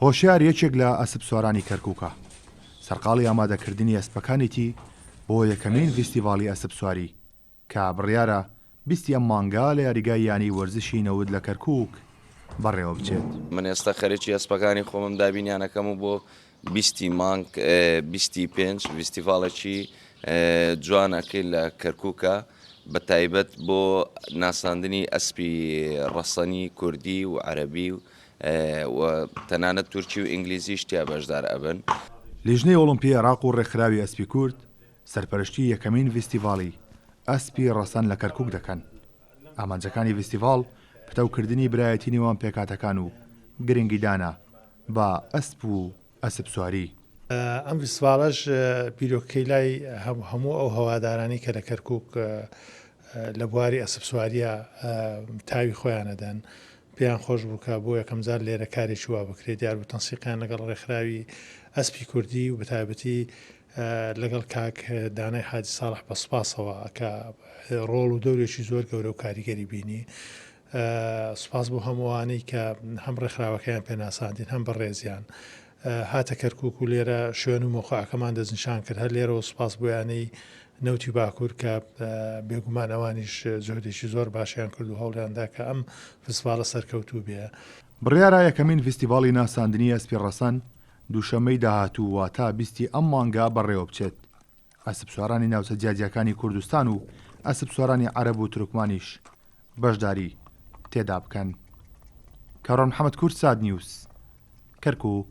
هۆشیار یەکێک لە ئەسپ سوارانی کەرکووکە. سەرقاڵی ئامادەکردنی ئەسپەکانێتی بۆ یەکەمین فیستیڤاڵی ئەسپ سواری کە بڕیارە 20 مانگا لە یاریگای یانی وەرزشی نەود لە کەرکووک بەڕێوە بچێت. من ئێستا خەرێکی ئەسپەکانی خۆمم دابینیانەکەم و بۆ 20 مانگ 25 فیستیڤاڵێکی جوانەکەی لە کەرکووکە بە تایبەت بۆ ناساندنی ئەسپی ڕەسەنی کوردی و عەرەبی و تەنانەت تورکی و ئینگلیزیش تیا بەشدار ئەبن. لیژنەی ئۆڵمپی عێراق و ڕێکخراوی ئەسپی کورد سەرپەرشتی یەکەمین فیستیڤاڵی ئەسپی ڕەسەن لە کەرکووک دەکەن. ئامانجەکانی فیستیڤاڵ پتەوکردنی برایەتی نێوان پێکاتەکان و گرنگی دانا بە ئەسپ و ئەسپ سواری. ئەم فیستیڤاڵەش بیرۆکەی لای هەموو ئەو هەوادارانی کە لە کەرکووک لە بواری ئەسپ سواریە تاوی خۆیانەدەن پێیان خۆش بووکە بۆ یەکەم جار لێرە کارێکی وا بکرێت دیار بوو تەنسیقیان لەگەڵ ڕێکخراوی ئەسپی کوردی و بەتایبەتی لەگەڵ کاک دانای حاجی ساڵح بە سوپاسەوە کە ڕۆڵ و دەورێکی زۆر گەورە و کاریگەری بینی. سوپاس بۆ هەمووانەی کە هەم ڕێکخراوەکەیان پێناساندین هەم بەڕێزیان هاتە کەرکووک و لێرە شوێن و مۆقعەکەمان دەستنیشان کرد هەر لێرەوە سوپاس بۆیانەی نەوتی باکوور کە بێگومان ئەوانیش جهدێکی زۆر باشیان کرد و هەوڵیاندا کە ئەم فیستیڤاڵە سەرکەوتوو بێ. بڕیارە یەکەمین فیستیڤاڵی ناساندنی ئەسپی ڕەسەن دووشەمەی داهاتوو وا تا 20 مانگا بەڕێوە بچێت. ئەسپ سوارانی ناوچە جیاجیەکانی کوردستان و ئەسپ سوارانی عەرەب و تورکمانیش بەشداری تێدا بکەن. کاڕۆن محەممەد کورد ساد نیوز کەرکووک.